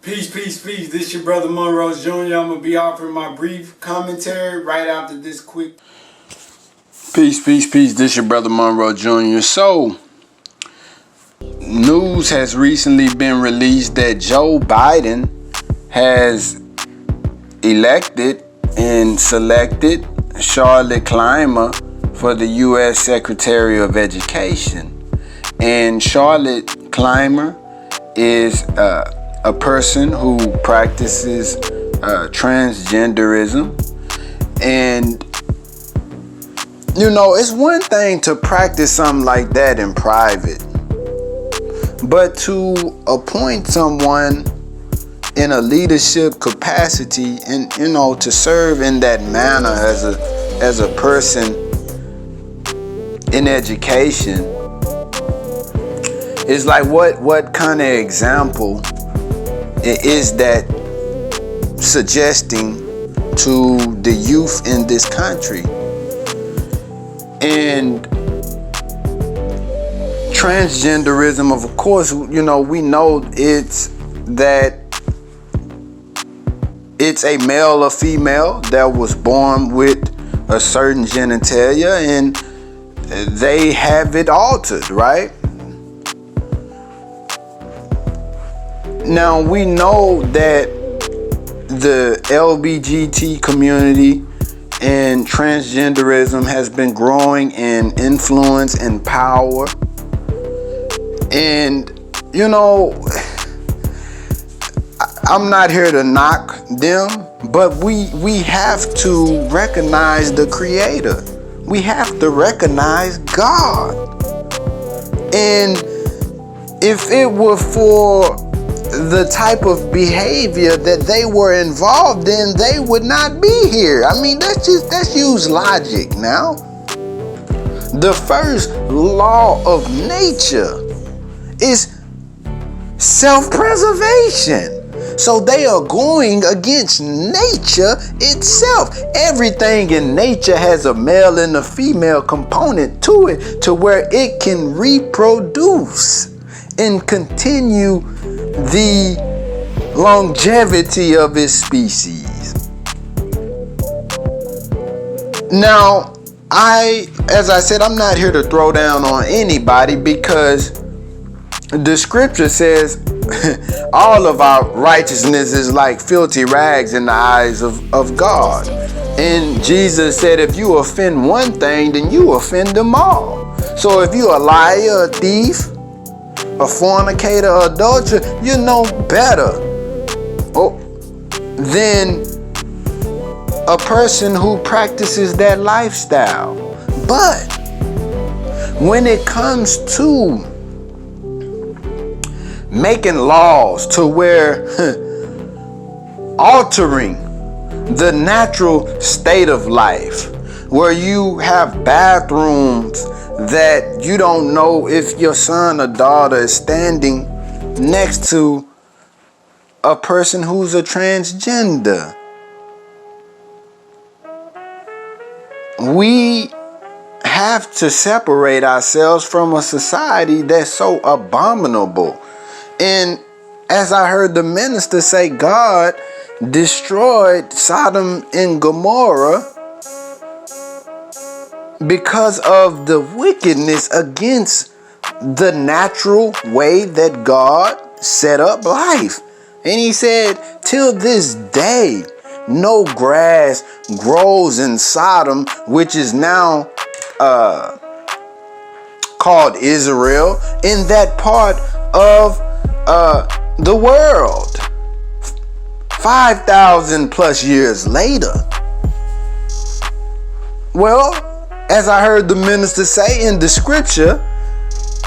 Peace, peace, peace. This your brother Monroe Jr. I'm going to be offering my brief commentary right after this quick. Peace, peace, peace. This your brother Monroe Jr. So, news has recently been released that Joe Biden has elected and selected Charlotte Clymer for the U.S. Secretary of Education. And Charlotte Clymer is a person who practices transgenderism. And you know, it's one thing to practice something like that in private, but to appoint someone in a leadership capacity and, you know, to serve in that manner as a person in education is like, what kind of example is that suggesting to the youth in this country? And transgenderism, of course, you know, we know it's a male or female that was born with a certain genitalia and they have it altered, right? Now, we know that the LGBT community and transgenderism has been growing in influence and power. And, you know, I'm not here to knock them, but we have to recognize the Creator. We have to recognize God. And if it were for the type of behavior that they were involved in, they would not be here. I mean, let's use logic now. The first law of nature is self-preservation. So they are going against nature itself. Everything in nature has a male and a female component to it, to where it can reproduce and continue the longevity of its species. Now, as I said, I'm not here to throw down on anybody, because the scripture says all of our righteousness is like filthy rags in the eyes of God. And Jesus said, if you offend one thing, then you offend them all. So if you're a liar, a thief, a fornicator, adulterer, you know better than a person who practices that lifestyle. But when it comes to making laws to where altering the natural state of life, where you have bathrooms that you don't know if your son or daughter is standing next to a person who's a transgender. We have to separate ourselves from a society that's so abominable. And as I heard the minister say, God destroyed Sodom and Gomorrah because of the wickedness against the natural way that God set up life. And he said, till this day, no grass grows in Sodom, which is now called Israel, in that part of the world. 5,000 plus years later. Well, as I heard the minister say in the scripture,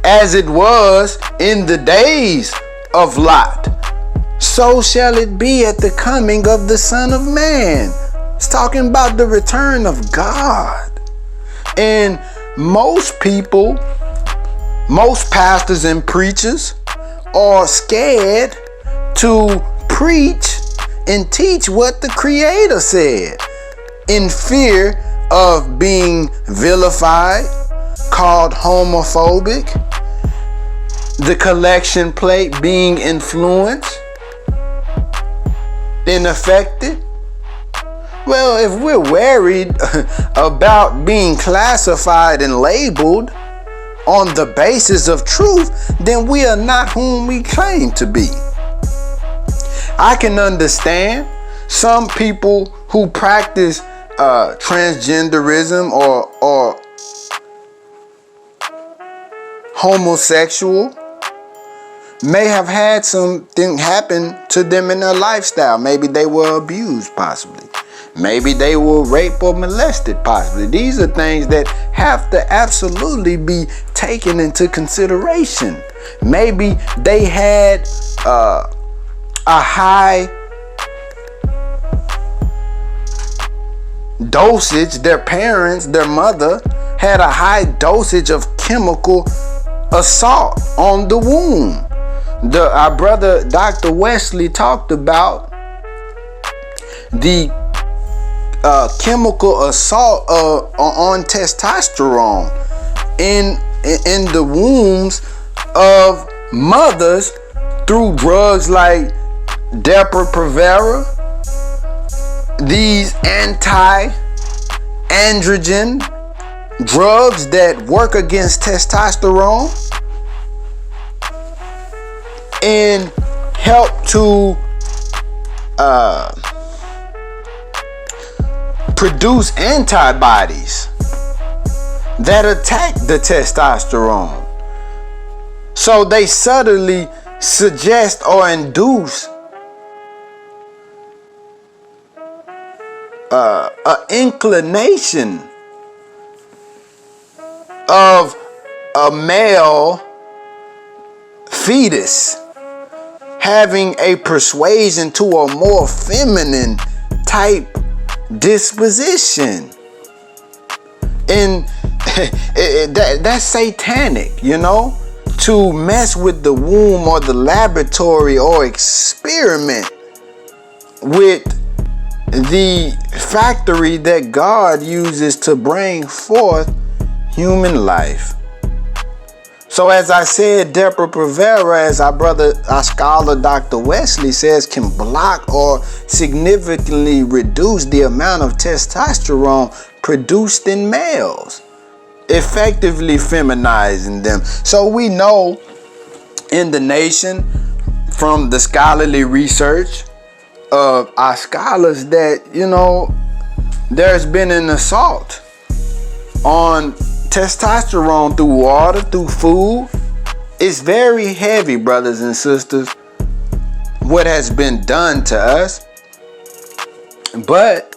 as it was in the days of Lot, so shall it be at the coming of the Son of Man. It's talking about the return of God. And most people, most pastors and preachers are scared to preach and teach what the Creator said, in fear of being vilified, called homophobic, the collection plate being influenced, ineffective? Well, if we're worried about being classified and labeled on the basis of truth, then we are not whom we claim to be. I can understand some people who practice transgenderism or homosexual may have had something happen to them in their lifestyle. Maybe they were abused, possibly. Maybe they were raped or molested, possibly. These are things that have to absolutely be taken into consideration. Maybe they had a high dosage, their parents, their mother had a high dosage of chemical assault on the womb. Our brother Dr. Wesley talked about the chemical assault on testosterone in the wombs of mothers through drugs like Depo-Provera, these anti-androgen drugs that work against testosterone and help to produce antibodies that attack the testosterone. So they subtly suggest or induce an inclination of a male fetus having a persuasion to a more feminine type disposition. And that's satanic, you know, to mess with the womb or the laboratory or experiment with the factory that God uses to bring forth human life. So as I said, Depo-Provera, as our scholar Dr. Wesley says, can block or significantly reduce the amount of testosterone produced in males, effectively feminizing them. So we know in the nation from the scholarly research of our scholars that, you know, there's been an assault on testosterone through water, through food. It's very heavy, brothers and sisters, what has been done to us. But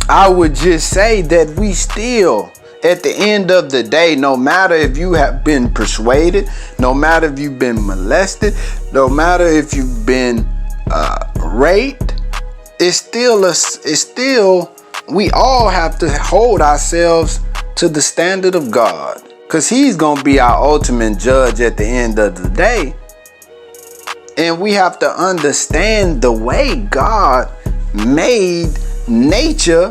I would just say that we still, at the end of the day, no matter if you have been persuaded, no matter if you've been molested, no matter if you've been raped, it's still we all have to hold ourselves to the standard of God, because he's going to be our ultimate judge at the end of the day. And we have to understand the way God made nature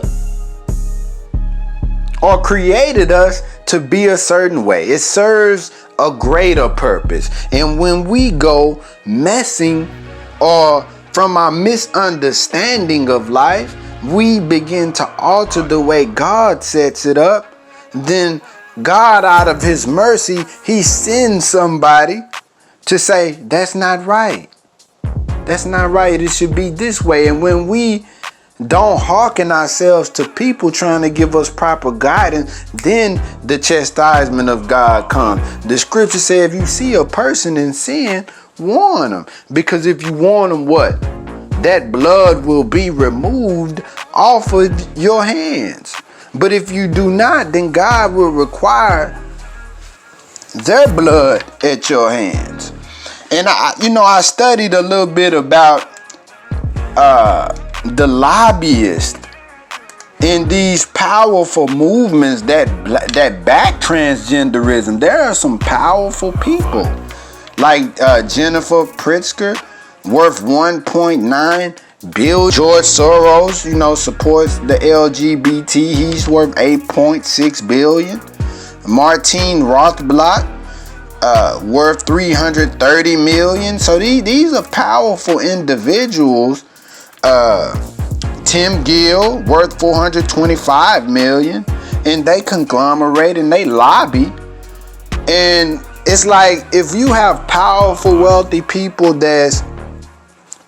or created us to be a certain way. It serves a greater purpose. And when we go messing or from our misunderstanding of life, we begin to alter the way God sets it up, then God, out of his mercy, he sends somebody to say, that's not right. That's not right. It should be this way. And when we don't hearken ourselves to people trying to give us proper guidance, then the chastisement of God comes. The scripture says, if you see a person in sin, warn them. Because if you warn them, what? That blood will be removed off of your hands. But if you do not, then God will require their blood at your hands. And I studied a little bit about the lobbyists in these powerful movements that back transgenderism. There are some powerful people like Jennifer Pritzker, worth 1.9 billion. George Soros, supports the LGBT. He's worth 8.6 billion. Martine Rothblatt, worth 330 million. So these are powerful individuals Tim Gill worth 425 million, and they conglomerate and they lobby. And it's like, if you have powerful, wealthy people that's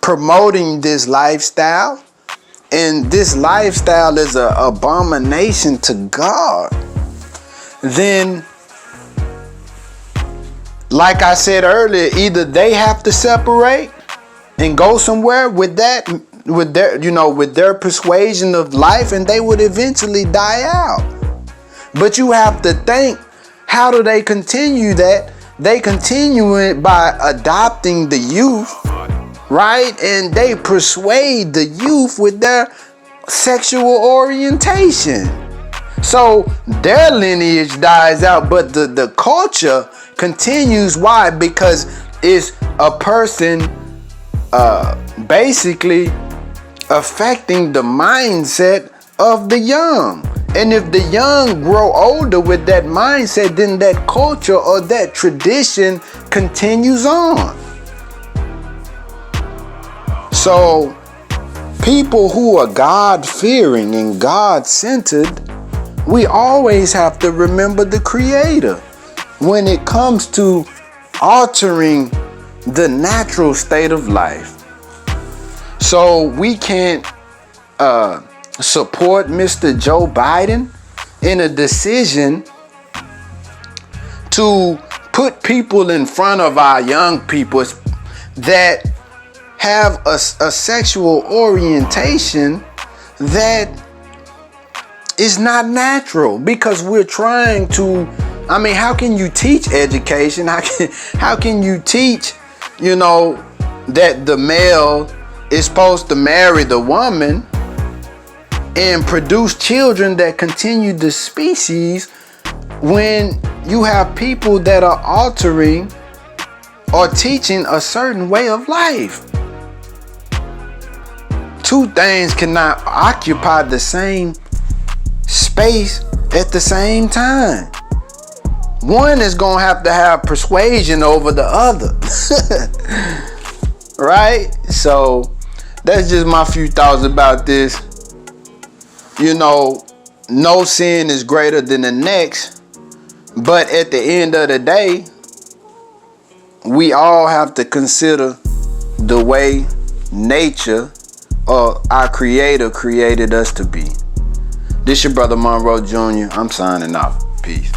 promoting this lifestyle, and this lifestyle is an abomination to God, then, like I said earlier, either they have to separate and go somewhere with that, with their persuasion of life, and they would eventually die out. But you have to think, how do they continue that? They continue it by adopting the youth, right? And they persuade the youth with their sexual orientation. So their lineage dies out, but the culture continues. Why? Because it's a person basically affecting the mindset of the young. And if the young grow older with that mindset, then that culture or that tradition continues on. So people who are God-fearing and God-centered, we always have to remember the Creator when it comes to altering the natural state of life. So we can't support Mr. Joe Biden in a decision to put people in front of our young people that have a sexual orientation that is not natural, because we're trying to, I mean, how can you teach education? How can you teach, that the male is supposed to marry the woman and produce children that continue the species, when you have people that are altering or teaching a certain way of life? Two things cannot occupy the same space at the same time. One is going to have persuasion over the other. Right? So that's just my few thoughts about this. No sin is greater than the next, but at the end of the day, we all have to consider the way nature or our Creator created us to be. This your brother Monroe Jr. I'm signing off. Peace.